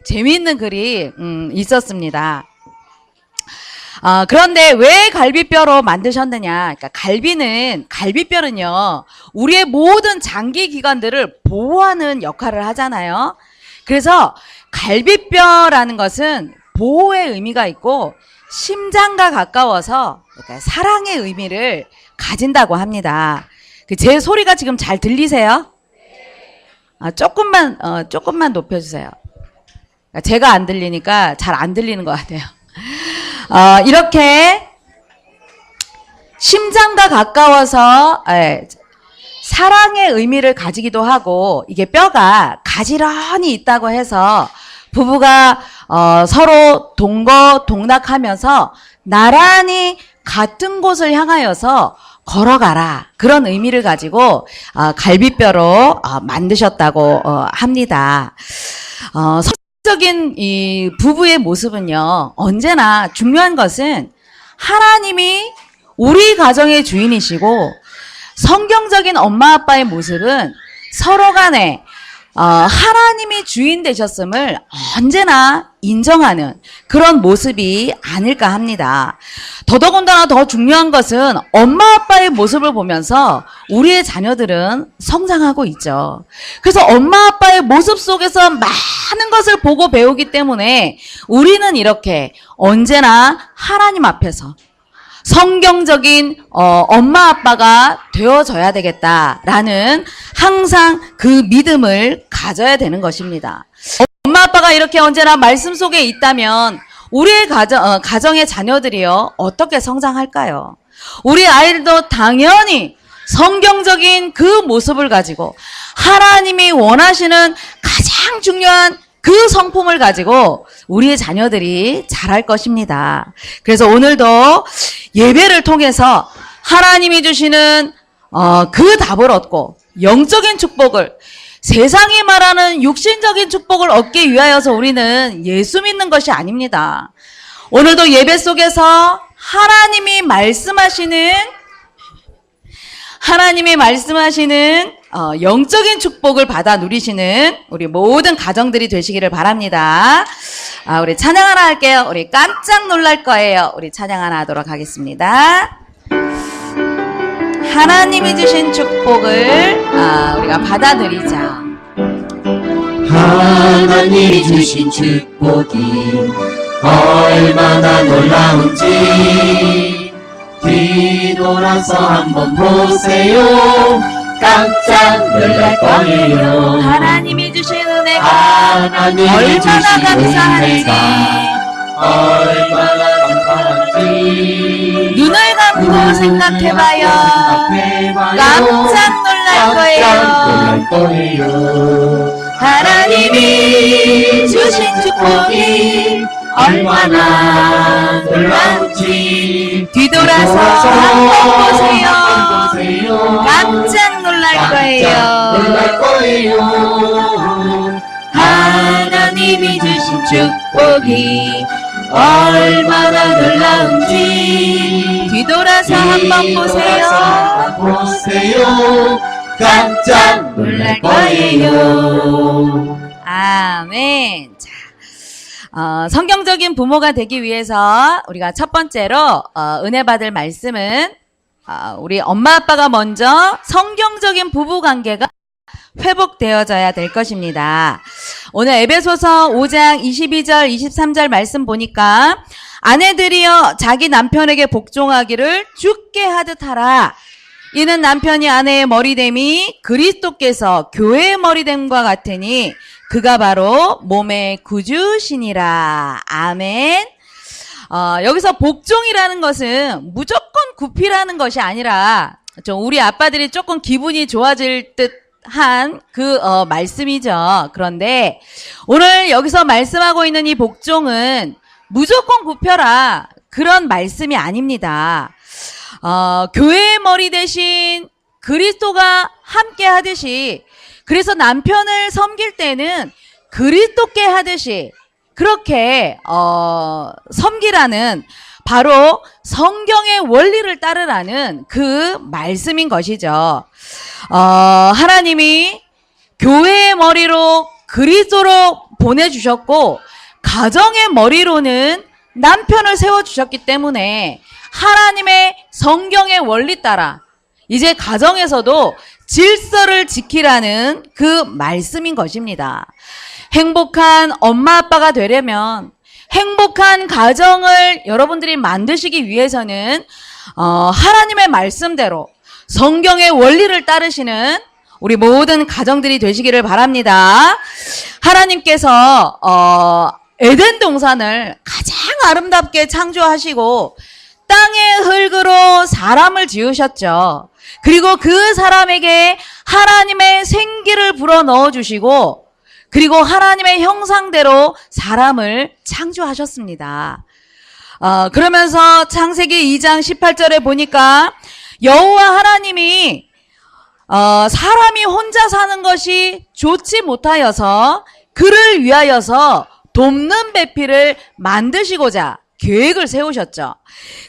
재미있는 글이 있었습니다. 그런데 왜 갈비뼈로 만드셨느냐? 그러니까 갈비뼈는요, 우리의 모든 장기 기관들을 보호하는 역할을 하잖아요. 그래서 갈비뼈라는 것은 보호의 의미가 있고 심장과 가까워서 그러니까 사랑의 의미를 가진다고 합니다. 제 소리가 지금 잘 들리세요? 조금만 높여주세요. 제가 안 들리니까 잘 안 들리는 것 같아요. 이렇게 심장과 가까워서 사랑의 의미를 가지기도 하고, 이게 뼈가 가지런히 있다고 해서 부부가 서로 동거동락하면서 나란히 같은 곳을 향하여서 걸어가라, 그런 의미를 가지고 갈비뼈로 만드셨다고 합니다. 성적인 이 부부의 모습은요, 언제나 중요한 것은 하나님이 우리 가정의 주인이시고, 성경적인 엄마 아빠의 모습은 서로 간에 하나님이 주인 되셨음을 언제나 인정하는 그런 모습이 아닐까 합니다. 더더군다나 더 중요한 것은 엄마 아빠의 모습을 보면서 우리의 자녀들은 성장하고 있죠. 그래서 엄마 아빠의 모습 속에서 많은 것을 보고 배우기 때문에 우리는 이렇게 언제나 하나님 앞에서 성경적인 엄마 아빠가 되어져야 되겠다라는 항상 그 믿음을 가져야 되는 것입니다. 엄마 아빠가 이렇게 언제나 말씀 속에 있다면 우리의 가정의 자녀들이요, 어떻게 성장할까요? 우리 아이들도 당연히 성경적인 그 모습을 가지고 하나님이 원하시는 가장 중요한 그 성품을 가지고 우리의 자녀들이 자랄 것입니다. 그래서 오늘도 예배를 통해서 하나님이 주시는 그 답을 얻고 영적인 축복을, 세상이 말하는 육신적인 축복을 얻기 위하여서 우리는 예수 믿는 것이 아닙니다. 오늘도 예배 속에서 하나님이 말씀하시는 영적인 축복을 받아 누리시는 우리 모든 가정들이 되시기를 바랍니다. 우리 찬양 하나 할게요. 우리 깜짝 놀랄 거예요. 우리 찬양 하나 하도록 하겠습니다. 하나님이 주신 축복을 우리가 받아 누리자. 하나님이 주신 축복이 얼마나 놀라운지 뒤돌아서 한번 보세요. 깜짝 놀랄 거예요. 하나님이 주신 은혜가 얼마나 감사한지, 눈을 감고 생각해봐요. 깜짝 놀랄 거예요. 하나님이 주신 축복이 얼마나 놀라운지 뒤돌아서 한번 보세요. 깜짝 놀랄 거예요. 하나님이 주신 축복이 얼마나 놀라운지 뒤돌아서 한번 보세요. 깜짝 놀랄 거예요. 아멘. 자, 성경적인 부모가 되기 위해서 우리가 첫 번째로 은혜 받을 말씀은 우리 엄마 아빠가 먼저 성경적인 부부 관계가 회복되어져야 될 것입니다. 오늘 에베소서 5장 22절 23절 말씀 보니까 아내들이여 자기 남편에게 복종하기를 주께 하듯 하라. 이는 남편이 아내의 머리됨이 그리스도께서 교회의 머리됨과 같으니 그가 바로 몸의 구주시니라. 아멘. 여기서 복종이라는 것은 무조건 굽히라는 것이 아니라 좀 우리 아빠들이 조금 기분이 좋아질 듯한 그 말씀이죠. 그런데 오늘 여기서 말씀하고 있는 이 복종은 무조건 굽혀라, 그런 말씀이 아닙니다. 교회의 머리 대신 그리스도가 함께 하듯이, 그래서 남편을 섬길 때는 그리스도께 하듯이 그렇게 섬기라는, 바로 성경의 원리를 따르라는 그 말씀인 것이죠. 하나님이 교회의 머리로 그리스도로 보내주셨고 가정의 머리로는 남편을 세워주셨기 때문에 하나님의 성경의 원리 따라 이제 가정에서도 질서를 지키라는 그 말씀인 것입니다. 행복한 엄마 아빠가 되려면, 행복한 가정을 여러분들이 만드시기 위해서는 하나님의 말씀대로 성경의 원리를 따르시는 우리 모든 가정들이 되시기를 바랍니다. 하나님께서 에덴 동산을 가장 아름답게 창조하시고 땅의 흙으로 사람을 지으셨죠. 그리고 그 사람에게 하나님의 생기를 불어 넣어주시고 그리고 하나님의 형상대로 사람을 창조하셨습니다. 그러면서 창세기 2장 18절에 보니까 여호와 하나님이 사람이 혼자 사는 것이 좋지 못하여서 그를 위하여서 돕는 배필을 만드시고자 계획을 세우셨죠.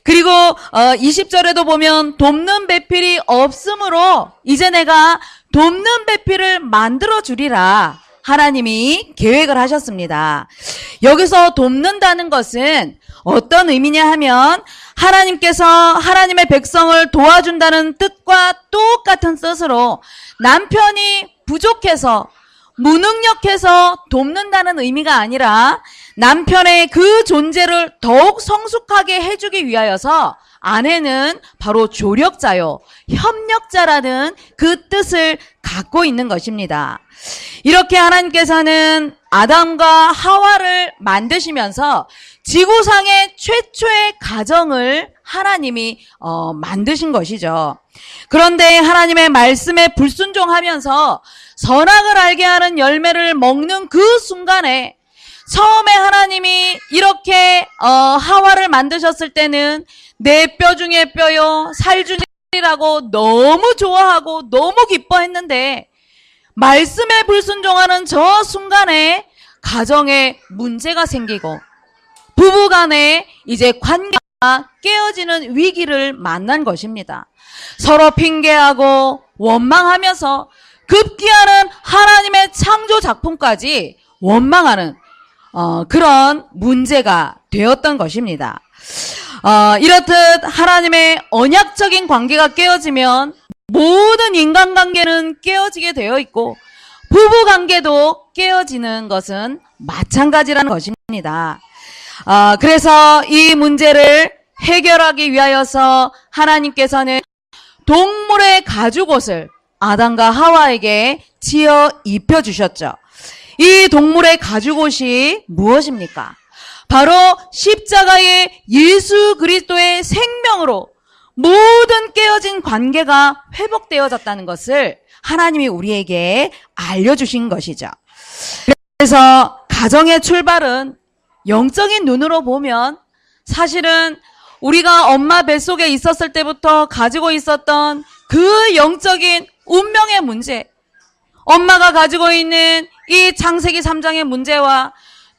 그리고 20절에도 보면 돕는 배필이 없으므로 이제 내가 돕는 배필을 만들어 주리라 하나님이 계획을 하셨습니다. 여기서 돕는다는 것은 어떤 의미냐 하면 하나님께서 하나님의 백성을 도와준다는 뜻과 똑같은 뜻으로 남편이 부족해서 무능력해서 돕는다는 의미가 아니라 남편의 그 존재를 더욱 성숙하게 해주기 위하여서 아내는 바로 조력자요, 협력자라는 그 뜻을 갖고 있는 것입니다. 이렇게 하나님께서는 아담과 하와를 만드시면서 지구상의 최초의 가정을 하나님이 만드신 것이죠. 그런데 하나님의 말씀에 불순종하면서 선악을 알게 하는 열매를 먹는 그 순간에 처음에 하나님이 이렇게 하와를 만드셨을 때는 내 뼈 중에 뼈요 살 중에 살이라고 너무 좋아하고 너무 기뻐했는데 말씀에 불순종하는 저 순간에 가정에 문제가 생기고 부부간에 이제 관계가 깨어지는 위기를 만난 것입니다. 서로 핑계하고 원망하면서 급기야는 하나님의 창조 작품까지 원망하는 그런 문제가 되었던 것입니다. 이렇듯 하나님의 언약적인 관계가 깨어지면 모든 인간관계는 깨어지게 되어 있고 부부관계도 깨어지는 것은 마찬가지라는 것입니다. 그래서 이 문제를 해결하기 위하여서 하나님께서는 동물의 가죽옷을 아담과 하와에게 지어 입혀주셨죠. 이 동물의 가죽옷이 무엇입니까? 바로 십자가의 예수 그리스도의 생명으로 모든 깨어진 관계가 회복되어졌다는 것을 하나님이 우리에게 알려주신 것이죠. 그래서 가정의 출발은 영적인 눈으로 보면 사실은 우리가 엄마 뱃속에 있었을 때부터 가지고 있었던 그 영적인 운명의 문제, 엄마가 가지고 있는 이 창세기 3장의 문제와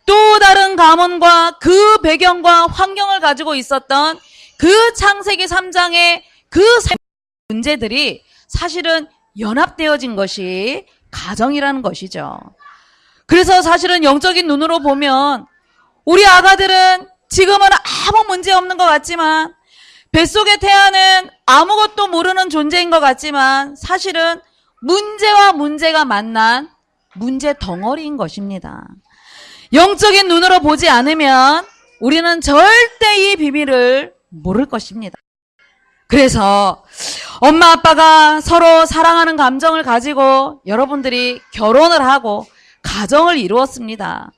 또 다른 가문과 그 배경과 환경을 가지고 있었던 그 창세기 3장의 그 문제들이 사실은 연합되어진 것이 가정이라는 것이죠. 그래서 사실은 영적인 눈으로 보면 우리 아가들은 지금은 아무 문제 없는 것 같지만 뱃속에 태아는 아무것도 모르는 존재인 것 같지만 사실은 문제와 문제가 만난 문제 덩어리인 것입니다. 영적인 눈으로 보지 않으면 우리는 절대 이 비밀을 모를 것입니다. 그래서 엄마 아빠가 서로 사랑하는 감정을 가지고 여러분들이 결혼을 하고 가정을 이루었습니다.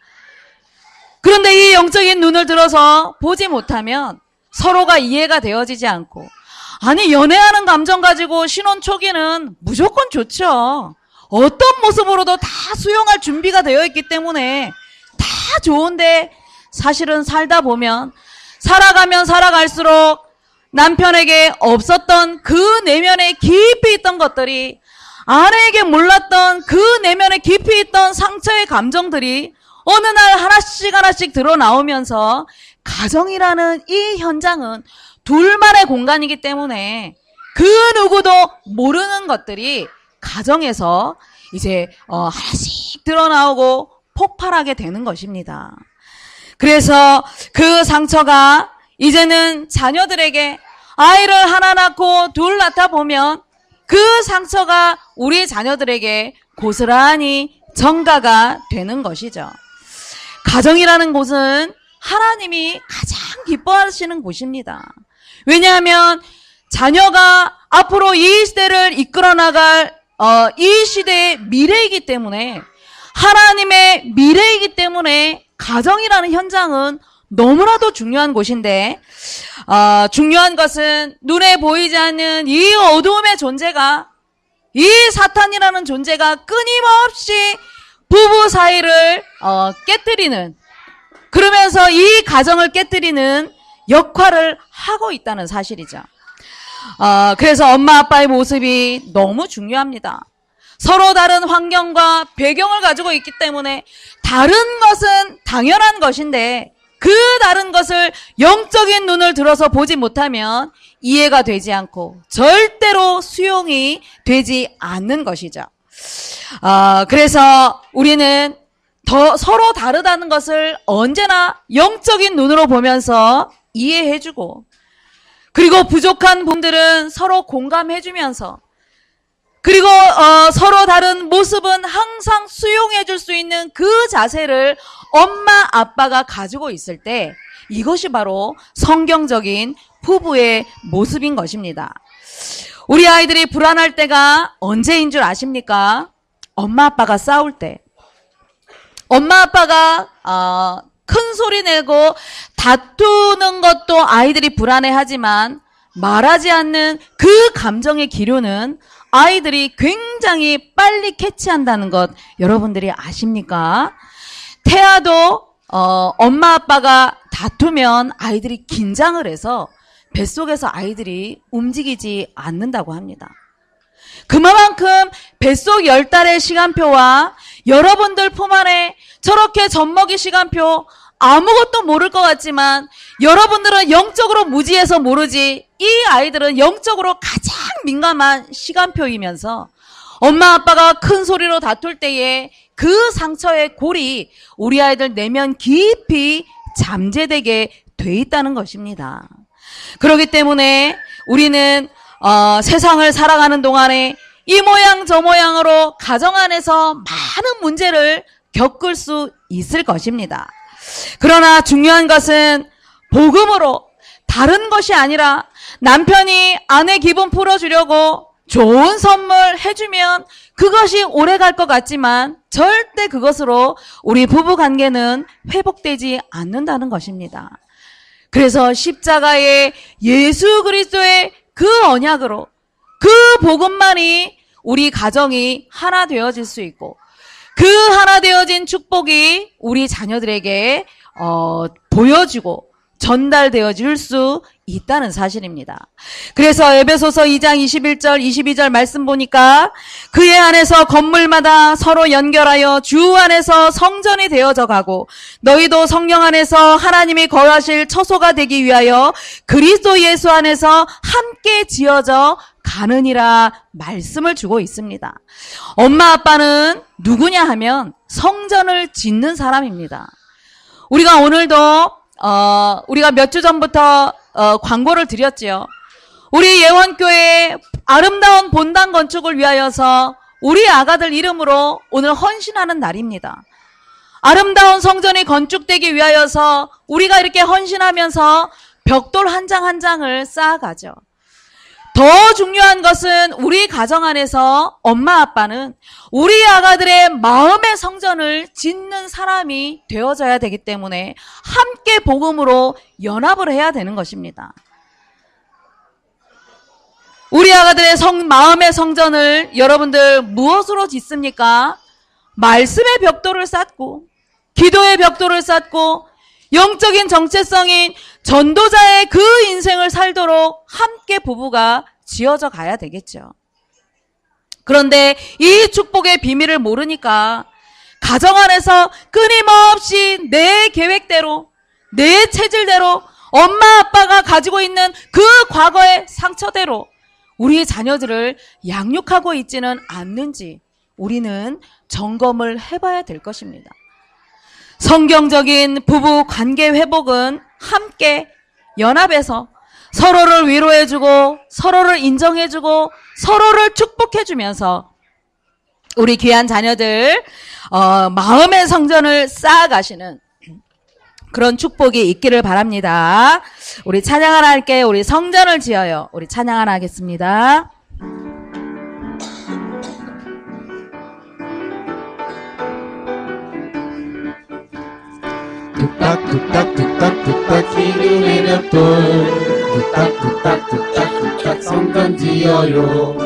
그런데 이 영적인 눈을 들어서 보지 못하면 서로가 이해가 되어지지 않고, 아니 연애하는 감정 가지고 신혼 초기는 무조건 좋죠. 어떤 모습으로도 다 수용할 준비가 되어 있기 때문에 다 좋은데 사실은 살다 보면 살아가면 살아갈수록 남편에게 없었던 그 내면에 깊이 있던 것들이, 아내에게 몰랐던 그 내면에 깊이 있던 상처의 감정들이 어느 날 하나씩 하나씩 드러나오면서 가정이라는 이 현장은 둘만의 공간이기 때문에 그 누구도 모르는 것들이 가정에서 이제 하나씩 드러나오고 폭발하게 되는 것입니다. 그래서 그 상처가 이제는 자녀들에게 아이를 하나 낳고 둘 낳다 보면 그 상처가 우리 자녀들에게 고스란히 전가가 되는 것이죠. 가정이라는 곳은 하나님이 가장 기뻐하시는 곳입니다. 왜냐하면 자녀가 앞으로 이 시대를 이끌어 나갈 이 시대의 미래이기 때문에, 하나님의 미래이기 때문에 가정이라는 현장은 너무나도 중요한 곳인데, 중요한 것은 눈에 보이지 않는 이 어두움의 존재가, 이 사탄이라는 존재가 끊임없이 부부 사이를 깨뜨리는, 그러면서 이 가정을 깨뜨리는 역할을 하고 있다는 사실이죠. 그래서 엄마 아빠의 모습이 너무 중요합니다. 서로 다른 환경과 배경을 가지고 있기 때문에 다른 것은 당연한 것인데, 그 다른 것을 영적인 눈을 들어서 보지 못하면 이해가 되지 않고 절대로 수용이 되지 않는 것이죠. 그래서 우리는 서로 다르다는 것을 언제나 영적인 눈으로 보면서 이해해주고, 그리고 부족한 분들은 서로 공감해주면서, 그리고 서로 다른 모습은 항상 수용해줄 수 있는 그 자세를 엄마 아빠가 가지고 있을 때, 이것이 바로 성경적인 부부의 모습인 것입니다. 우리 아이들이 불안할 때가 언제인 줄 아십니까? 엄마 아빠가 싸울 때. 엄마 아빠가 큰 소리 내고 다투는 것도 아이들이 불안해하지만, 말하지 않는 그 감정의 기류는 아이들이 굉장히 빨리 캐치한다는 것 여러분들이 아십니까? 태아도 엄마 아빠가 다투면 아이들이 긴장을 해서 뱃속에서 아이들이 움직이지 않는다고 합니다. 그만큼 뱃속 10달의 시간표와 여러분들 품 안에 저렇게 젖먹이 시간표, 아무것도 모를 것 같지만 여러분들은 영적으로 무지해서 모르지, 이 아이들은 영적으로 가장 민감한 시간표이면서 엄마 아빠가 큰 소리로 다툴 때에 그 상처의 골이 우리 아이들 내면 깊이 잠재되게 돼 있다는 것입니다. 그렇기 때문에 우리는 세상을 살아가는 동안에 이 모양 저 모양으로 가정 안에서 많은 문제를 겪을 수 있을 것입니다. 그러나 중요한 것은 복음으로, 다른 것이 아니라 남편이 아내 기분 풀어주려고 좋은 선물 해주면 그것이 오래 갈 것 같지만 절대 그것으로 우리 부부 관계는 회복되지 않는다는 것입니다. 그래서 십자가의 예수 그리스도의 그 언약으로, 그 복음만이 우리 가정이 하나 되어질 수 있고, 그 하나 되어진 축복이 우리 자녀들에게 보여지고 전달되어질 수 있다는 사실입니다. 그래서 에베소서 2장 21절 22절 말씀 보니까, 그의 안에서 건물마다 서로 연결하여 주 안에서 성전이 되어져 가고 너희도 성령 안에서 하나님이 거하실 처소가 되기 위하여 그리스도 예수 안에서 함께 지어져 가느니라 말씀을 주고 있습니다. 엄마 아빠는 누구냐 하면 성전을 짓는 사람입니다. 우리가 오늘도 우리가 몇 주 전부터 광고를 드렸지요. 우리 예원교회 아름다운 본당 건축을 위하여서 우리 아가들 이름으로 오늘 헌신하는 날입니다. 아름다운 성전이 건축되기 위하여서 우리가 이렇게 헌신하면서 벽돌 한 장 한 장을 쌓아가죠. 더 중요한 것은 우리 가정 안에서 엄마 아빠는 우리 아가들의 마음의 성전을 짓는 사람이 되어져야 되기 때문에 함께 복음으로 연합을 해야 되는 것입니다. 우리 아가들의 마음의 성전을 여러분들 무엇으로 짓습니까? 말씀의 벽돌을 쌓고, 기도의 벽돌을 쌓고, 영적인 정체성인 전도자의 그 인생을 살도록 함께 부부가 지어져 가야 되겠죠. 그런데 이 축복의 비밀을 모르니까 가정 안에서 끊임없이 내 계획대로, 내 체질대로, 엄마 아빠가 가지고 있는 그 과거의 상처대로 우리의 자녀들을 양육하고 있지는 않는지 우리는 점검을 해봐야 될 것입니다. 성경적인 부부 관계 회복은 함께 연합해서 서로를 위로해주고 서로를 인정해주고 서로를 축복해주면서 우리 귀한 자녀들 마음의 성전을 쌓아가시는 그런 축복이 있기를 바랍니다. 우리 찬양 하나 할게요. 우리 성전을 지어요. 우리 찬양 하나 하겠습니다. 뚝딱뚝딱뚝딱뚝딱 기름의 벽돌 뚝딱뚝딱뚝딱뚝딱 성전 지어요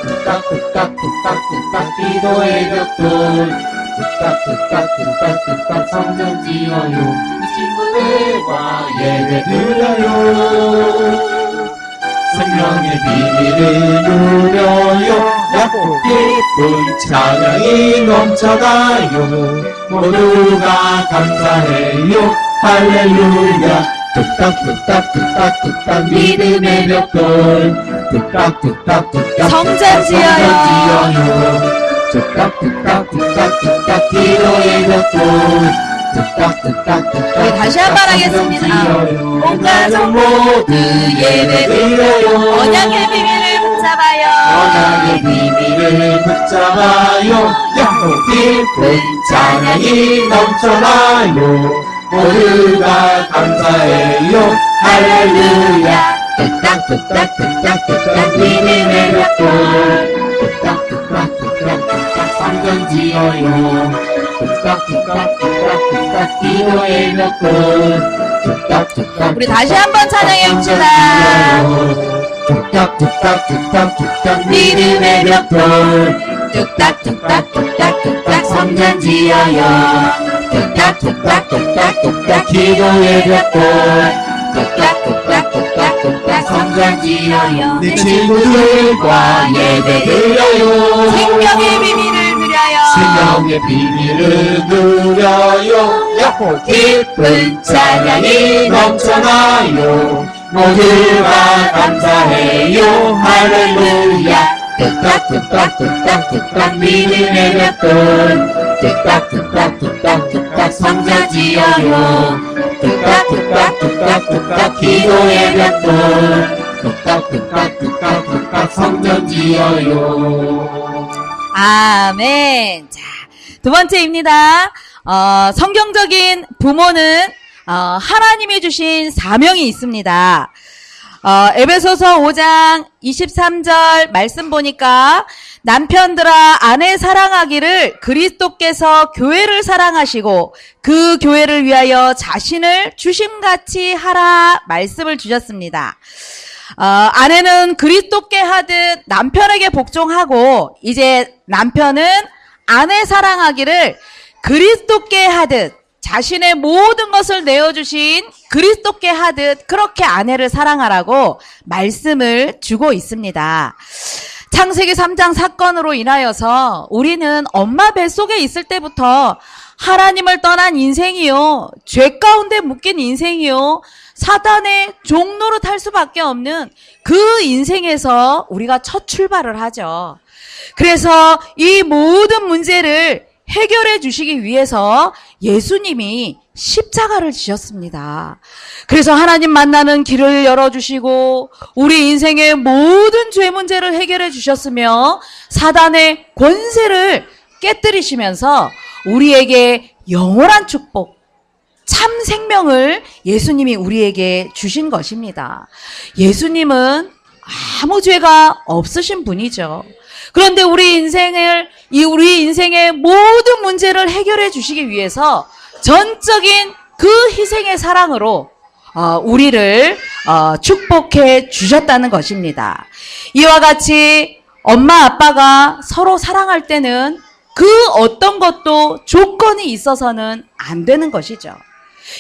뚝딱뚝딱뚝딱뚝딱 기도의 벽돌 뚝딱뚝딱뚝딱뚝딱 성전 지어요 친구들과 예배 드려요 생명의 비밀을 누려요 야곱 기쁜 찬양이 넘쳐가요 모두가 감사해요 할렐루야 뚝딱뚝딱뚝딱뚝딱 믿음의 벽돌 뚝딱뚝딱뚝딱 성전 지어요 뚝딱뚝딱뚝딱뚝딱 기도의 벽돌 뚝딱뚝딱뚝딱 우리 다시 한번 하겠습니다. 온 가족 모두 예배드려요 언약의 비밀을 붙잡아요. 언약의 비밀을 붙잡아요 야곱 기쁜 찬양이 넘쳐나요 모두가 감사해요 할렐루야 뚝딱뚝딱뚝딱뚝딱 믿음의 벽돌 뚝딱뚝딱뚝딱뚝딱 성전 지어요 뚝딱뚝딱뚝딱뚝딱 기도의 벽돌 뚝딱뚝딱 우리 다시 한번 찬양해 봅시다. 뚝딱뚝딱뚝딱뚝딱 믿음의 벽돌 뚝딱뚝딱뚝딱뚝딱 성전 지어요 뚝딱뚝딱뚝딱뚝딱 기도의 벽돌 뚝딱뚝딱뚝딱뚝딱 성전 지어요 내 친구들과 예배 드려요 생명의 비밀을 누려요. 생명의 비밀을 누려요 야호 기쁜 찬양이 넘쳐나요 모두가 감사해요 할렐루야 뚝딱뚝딱뚝딱뚝딱 믿음의 벽돌 뚝딱뚝딱뚝딱뚝딱 성전 지어요 뚝딱뚝딱뚝딱뚝딱 기도의 벽돌 뚝딱뚝딱뚝딱뚝딱 성전 지어요 아멘. 자, 두 번째입니다. 성경적인 부모는 하나님이 주신 사명이 있습니다. 에베소서 5장 23절 말씀 보니까 남편들아 아내 사랑하기를 그리스도께서 교회를 사랑하시고 그 교회를 위하여 자신을 주심같이 하라 말씀을 주셨습니다. 아내는 그리스도께 하듯 남편에게 복종하고 이제 남편은 아내 사랑하기를 그리스도께 하듯 자신의 모든 것을 내어주신 그리스도께 하듯 그렇게 아내를 사랑하라고 말씀을 주고 있습니다. 창세기 3장 사건으로 인하여서 우리는 엄마 뱃속에 있을 때부터 하나님을 떠난 인생이요, 죄 가운데 묶인 인생이요, 사단의 종노릇 할 수밖에 없는 그 인생에서 우리가 첫 출발을 하죠. 그래서 이 모든 문제를 해결해 주시기 위해서 예수님이 십자가를 지셨습니다. 그래서 하나님 만나는 길을 열어주시고 우리 인생의 모든 죄 문제를 해결해 주셨으며 사단의 권세를 깨뜨리시면서 우리에게 영원한 축복, 참 생명을 예수님이 우리에게 주신 것입니다. 예수님은 아무 죄가 없으신 분이죠. 그런데 우리 인생의 모든 문제를 해결해 주시기 위해서 전적인 그 희생의 사랑으로 우리를 축복해 주셨다는 것입니다. 이와 같이 엄마 아빠가 서로 사랑할 때는 그 어떤 것도 조건이 있어서는 안 되는 것이죠.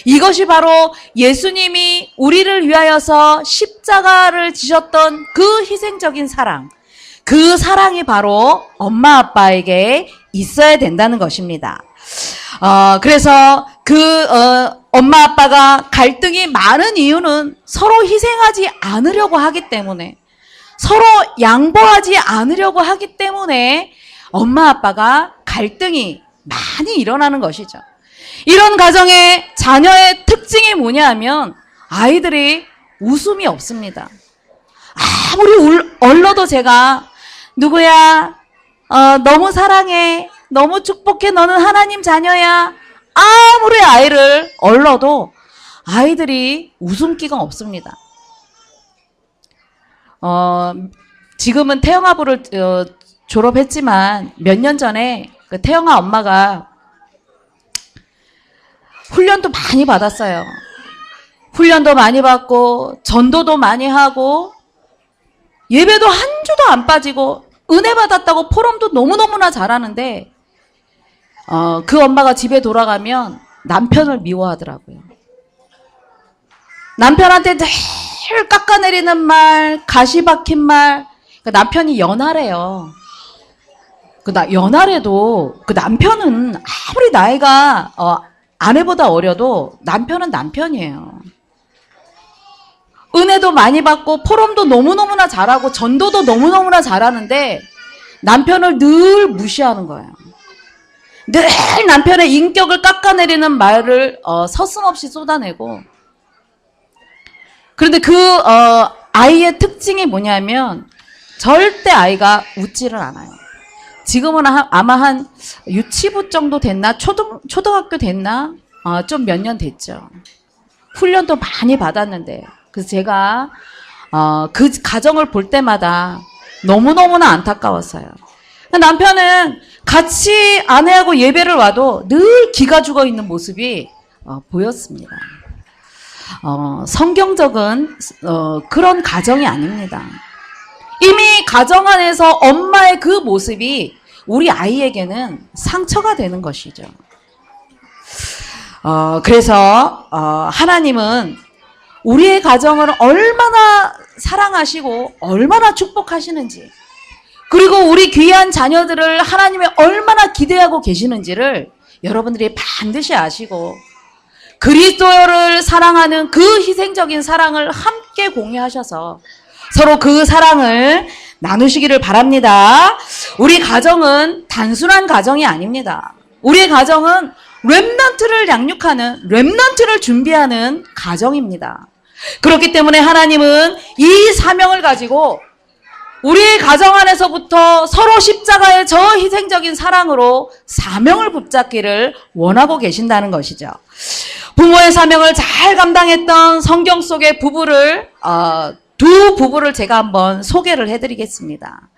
이것이 바로 예수님이 우리를 위하여서 십자가를 지셨던 그 희생적인 사랑, 그 사랑이 바로 엄마 아빠에게 있어야 된다는 것입니다. 그래서 엄마 아빠가 갈등이 많은 이유는 서로 희생하지 않으려고 하기 때문에, 서로 양보하지 않으려고 하기 때문에 엄마 아빠가 갈등이 많이 일어나는 것이죠. 이런 가정의 자녀의 특징이 뭐냐 하면 아이들이 웃음이 없습니다. 아무리 얼러도 제가 누구야, 너무 사랑해, 너무 축복해, 너는 하나님 자녀야, 아무리 아이를 얼러도 아이들이 웃음기가 없습니다. 지금은 태영아부를 졸업했지만 몇 년 전에 그 태영아 엄마가 훈련도 많이 받았어요. 훈련도 많이 받고 전도도 많이 하고 예배도 한 주도 안 빠지고 은혜 받았다고 포럼도 너무너무나 잘하는데 그 엄마가 집에 돌아가면 남편을 미워하더라고요. 남편한테 늘 깎아내리는 말, 가시 박힌 말. 남편이 연하래요. 연하래도 그 남편은 아무리 나이가 아내보다 어려도 남편은 남편이에요. 은혜도 많이 받고 포럼도 너무너무나 잘하고 전도도 너무너무나 잘하는데 남편을 늘 무시하는 거예요. 늘 남편의 인격을 깎아내리는 말을 서슴없이 쏟아내고, 그런데 그 아이의 특징이 뭐냐면 절대 아이가 웃지를 않아요. 지금은 아마 한 유치부 정도 됐나? 초등학교 됐나? 좀 몇 년 됐죠. 훈련도 많이 받았는데. 그래서 제가 그 가정을 볼 때마다 너무너무나 안타까웠어요. 남편은 같이 아내하고 예배를 와도 늘 기가 죽어 있는 모습이 보였습니다. 성경적인 그런 가정이 아닙니다. 이미 가정 안에서 엄마의 그 모습이 우리 아이에게는 상처가 되는 것이죠. 그래서 하나님은 우리의 가정을 얼마나 사랑하시고 얼마나 축복하시는지, 그리고 우리 귀한 자녀들을 하나님이 얼마나 기대하고 계시는지를 여러분들이 반드시 아시고 그리스도를 사랑하는 그 희생적인 사랑을 함께 공유하셔서 서로 그 사랑을 나누시기를 바랍니다. 우리 가정은 단순한 가정이 아닙니다. 우리의 가정은 렘넌트를 양육하는, 렘넌트를 준비하는 가정입니다. 그렇기 때문에 하나님은 이 사명을 가지고 우리의 가정 안에서부터 서로 십자가의 저 희생적인 사랑으로 사명을 붙잡기를 원하고 계신다는 것이죠. 부모의 사명을 잘 감당했던 성경 속의 부부를 두 부부를 제가 한번 소개를 해드리겠습니다.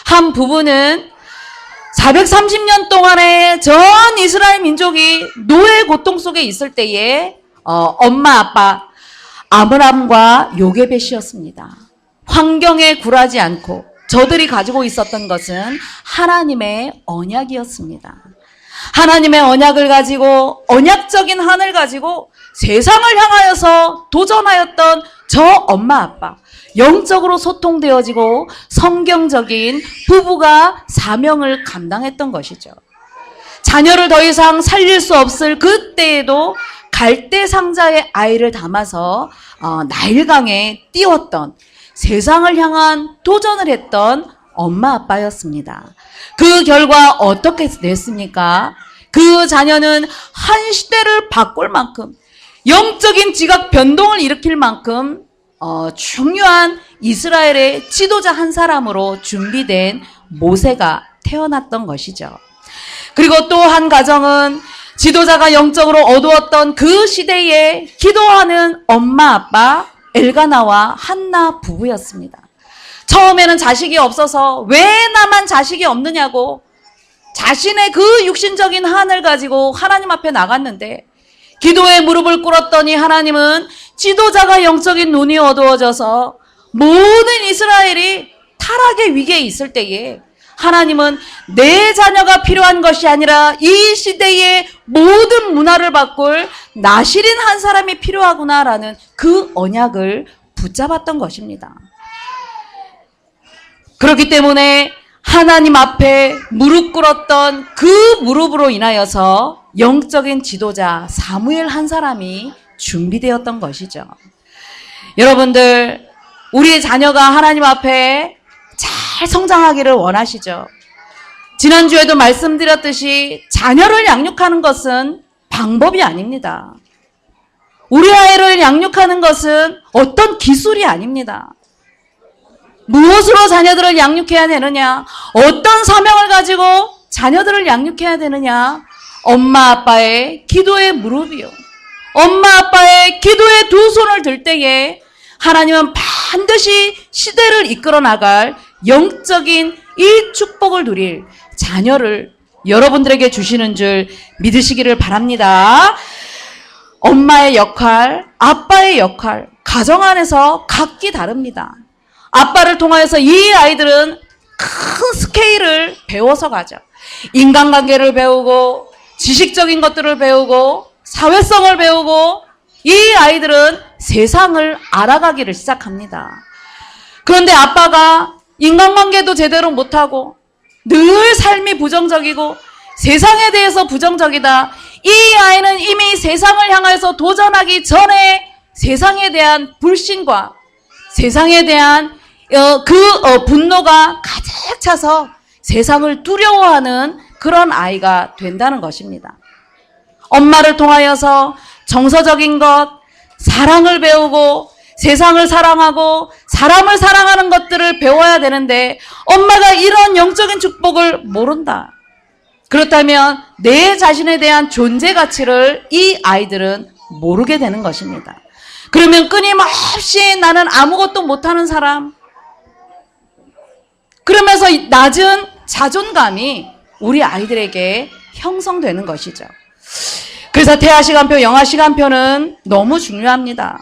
한 부부는 430년 동안의 전 이스라엘 민족이 노예 고통 속에 있을 때에 엄마 아빠 아브람과 요게벳이었습니다. 환경에 굴하지 않고 저들이 가지고 있었던 것은 하나님의 언약이었습니다. 하나님의 언약을 가지고, 언약적인 한을 가지고 세상을 향하여서 도전하였던 저 엄마 아빠, 영적으로 소통되어지고 성경적인 부부가 사명을 감당했던 것이죠. 자녀를 더 이상 살릴 수 없을 그때에도 갈대 상자에 아이를 담아서 나일강에 띄웠던, 세상을 향한 도전을 했던 엄마 아빠였습니다. 그 결과 어떻게 됐습니까? 그 자녀는 한 시대를 바꿀 만큼, 영적인 지각 변동을 일으킬 만큼 중요한 이스라엘의 지도자 한 사람으로 준비된 모세가 태어났던 것이죠. 그리고 또 한 가정은 지도자가 영적으로 어두웠던 그 시대에 기도하는 엄마 아빠 엘가나와 한나 부부였습니다. 처음에는 자식이 없어서 왜 나만 자식이 없느냐고 자신의 그 육신적인 한을 가지고 하나님 앞에 나갔는데, 기도에 무릎을 꿇었더니 하나님은 지도자가 영적인 눈이 어두워져서 모든 이스라엘이 타락의 위기에 있을 때에 하나님은 내 자녀가 필요한 것이 아니라 이 시대의 모든 문화를 바꿀 나시린 한 사람이 필요하구나라는 그 언약을 붙잡았던 것입니다. 그렇기 때문에 하나님 앞에 무릎 꿇었던 그 무릎으로 인하여서 영적인 지도자 사무엘 한 사람이 준비되었던 것이죠. 여러분들, 우리의 자녀가 하나님 앞에 잘 성장하기를 원하시죠? 지난주에도 말씀드렸듯이 자녀를 양육하는 것은 방법이 아닙니다. 우리 아이를 양육하는 것은 어떤 기술이 아닙니다. 무엇으로 자녀들을 양육해야 되느냐? 어떤 사명을 가지고 자녀들을 양육해야 되느냐? 엄마 아빠의 기도의 무릎이요. 엄마 아빠의 기도의 두 손을 들 때에 하나님은 반드시 시대를 이끌어 나갈 영적인 이 축복을 누릴 자녀를 여러분들에게 주시는 줄 믿으시기를 바랍니다. 엄마의 역할, 아빠의 역할, 가정 안에서 각기 다릅니다. 아빠를 통하여서 이 아이들은 큰 스케일을 배워서 가죠. 인간관계를 배우고 지식적인 것들을 배우고 사회성을 배우고 이 아이들은 세상을 알아가기를 시작합니다. 그런데 아빠가 인간관계도 제대로 못하고 늘 삶이 부정적이고 세상에 대해서 부정적이다. 이 아이는 이미 세상을 향해서 도전하기 전에 세상에 대한 불신과 세상에 대한 분노가 가득 차서 세상을 두려워하는 그런 아이가 된다는 것입니다. 엄마를 통하여서 정서적인 것, 사랑을 배우고 세상을 사랑하고 사람을 사랑하는 것들을 배워야 되는데 엄마가 이런 영적인 축복을 모른다. 그렇다면 내 자신에 대한 존재 가치를 이 아이들은 모르게 되는 것입니다. 그러면 끊임없이 나는 아무것도 못하는 사람, 그러면서 낮은 자존감이 우리 아이들에게 형성되는 것이죠. 그래서 태아 시간표, 영아 시간표는 너무 중요합니다.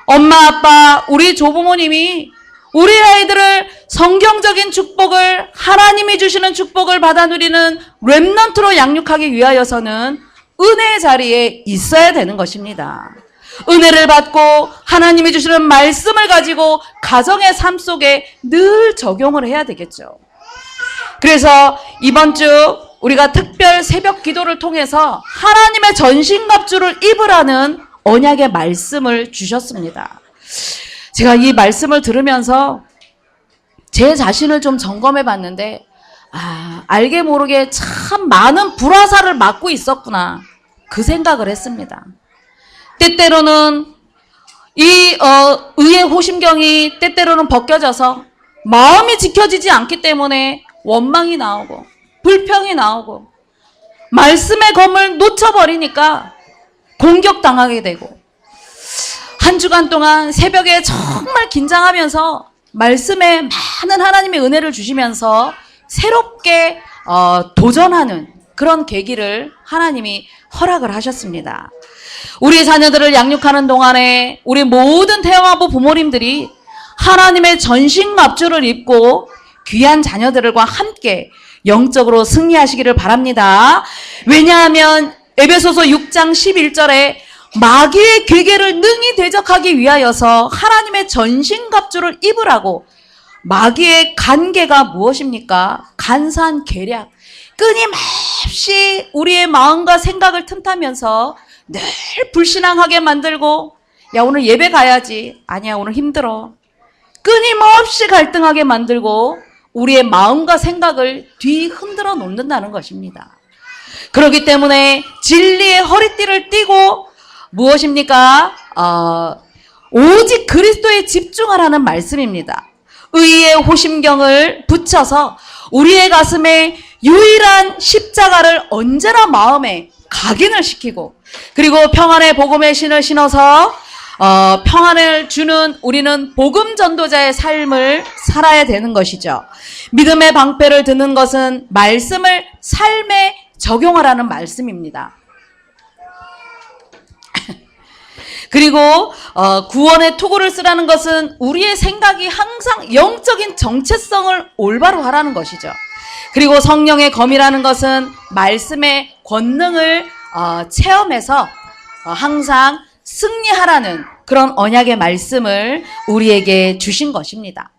엄마, 아빠, 우리 조부모님이 우리 아이들을 성경적인 축복을, 하나님이 주시는 축복을 받아 누리는 렘넌트로 양육하기 위하여서는 은혜의 자리에 있어야 되는 것입니다. 은혜를 받고 하나님이 주시는 말씀을 가지고 가정의 삶 속에 늘 적용을 해야 되겠죠. 그래서 이번 주 우리가 특별 새벽 기도를 통해서 하나님의 전신갑주를 입으라는 언약의 말씀을 주셨습니다. 제가 이 말씀을 들으면서 제 자신을 좀 점검해 봤는데, 알게 모르게 참 많은 불화살을 맞고 있었구나. 그 생각을 했습니다. 때때로는 의의 호심경이 때때로는 벗겨져서 마음이 지켜지지 않기 때문에 원망이 나오고 불평이 나오고 말씀의 검을 놓쳐버리니까 공격당하게 되고 한 주간 동안 새벽에 정말 긴장하면서 말씀에 많은 하나님의 은혜를 주시면서 새롭게 도전하는 그런 계기를 하나님이 허락을 하셨습니다. 우리 자녀들을 양육하는 동안에 우리 모든 태영아부 부모님들이 하나님의 전신갑주를 입고 귀한 자녀들과 함께 영적으로 승리하시기를 바랍니다. 왜냐하면 에베소서 6장 11절에 마귀의 괴계를 능히 대적하기 위하여서 하나님의 전신갑주를 입으라고. 마귀의 간계가 무엇입니까? 간사한 계략. 끊임없이 우리의 마음과 생각을 틈타면서 늘 불신앙하게 만들고, 야 오늘 예배 가야지. 아니야 오늘 힘들어. 끊임없이 갈등하게 만들고 우리의 마음과 생각을 뒤흔들어 놓는다는 것입니다. 그렇기 때문에 진리의 허리띠를 띠고 무엇입니까? 오직 그리스도에 집중하라는 말씀입니다. 의의 호심경을 붙여서 우리의 가슴에 유일한 십자가를 언제나 마음에 각인을 시키고, 그리고 평안의 복음의 신을 신어서 평안을 주는 우리는 복음 전도자의 삶을 살아야 되는 것이죠. 믿음의 방패를 드는 것은 말씀을 삶에 적용하라는 말씀입니다. 그리고 구원의 투구를 쓰라는 것은 우리의 생각이 항상 영적인 정체성을 올바로 하라는 것이죠. 그리고 성령의 검이라는 것은 말씀의 권능을 체험해서 항상 승리하라는 그런 언약의 말씀을 우리에게 주신 것입니다.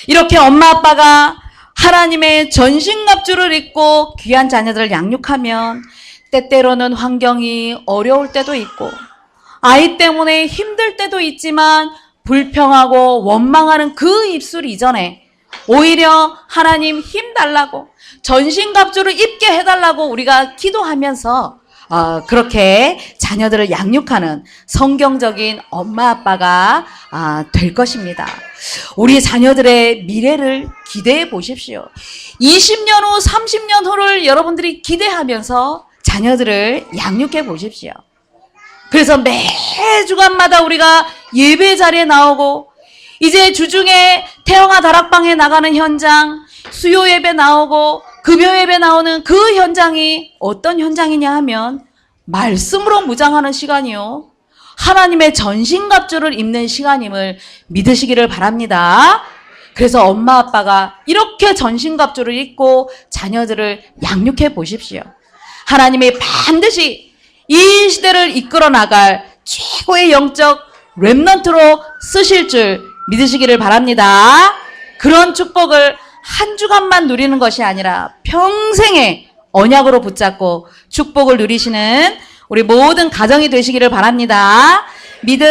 이렇게 엄마 아빠가 하나님의 전신갑주를 입고 귀한 자녀들을 양육하면 때때로는 환경이 어려울 때도 있고 아이 때문에 힘들 때도 있지만 불평하고 원망하는 그 입술 이전에 오히려 하나님 힘 달라고 전신갑주를 입게 해달라고 우리가 기도하면서 그렇게 자녀들을 양육하는 성경적인 엄마 아빠가 될 것입니다. 우리 자녀들의 미래를 기대해 보십시오. 20년 후, 30년 후를 여러분들이 기대하면서 자녀들을 양육해 보십시오. 그래서 매 주간마다 우리가 예배 자리에 나오고, 이제 주중에 태영아 다락방에 나가는 현장, 수요 예배 나오고 금요 예배 나오는 그 현장이 어떤 현장이냐 하면 말씀으로 무장하는 시간이요, 하나님의 전신갑주를 입는 시간임을 믿으시기를 바랍니다. 그래서 엄마 아빠가 이렇게 전신갑주를 입고 자녀들을 양육해 보십시오. 하나님이 반드시 이 시대를 이끌어 나갈 최고의 영적 렘넌트로 쓰실 줄 믿으시기를 바랍니다. 그런 축복을 한 주간만 누리는 것이 아니라 평생의 언약으로 붙잡고 축복을 누리시는 우리 모든 가정이 되시기를 바랍니다. 믿음,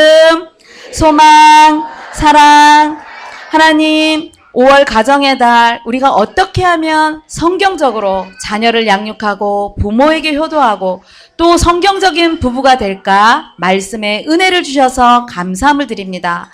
소망, 사랑, 하나님 5월 가정의 달, 우리가 어떻게 하면 성경적으로 자녀를 양육하고 부모에게 효도하고 또 성경적인 부부가 될까? 말씀에 은혜를 주셔서 감사함을 드립니다.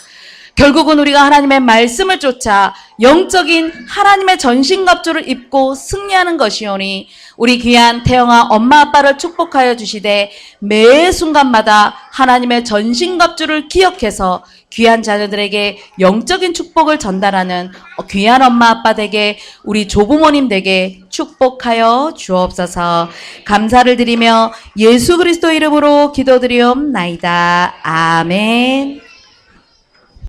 결국은 우리가 하나님의 말씀을 쫓아 영적인 하나님의 전신갑주를 입고 승리하는 것이오니 우리 귀한 태영아 엄마 아빠를 축복하여 주시되 매 순간마다 하나님의 전신갑주를 기억해서 귀한 자녀들에게 영적인 축복을 전달하는 귀한 엄마 아빠 되게, 우리 조부모님 되게 축복하여 주옵소서. 감사를 드리며 예수 그리스도 이름으로 기도드리옵나이다. 아멘.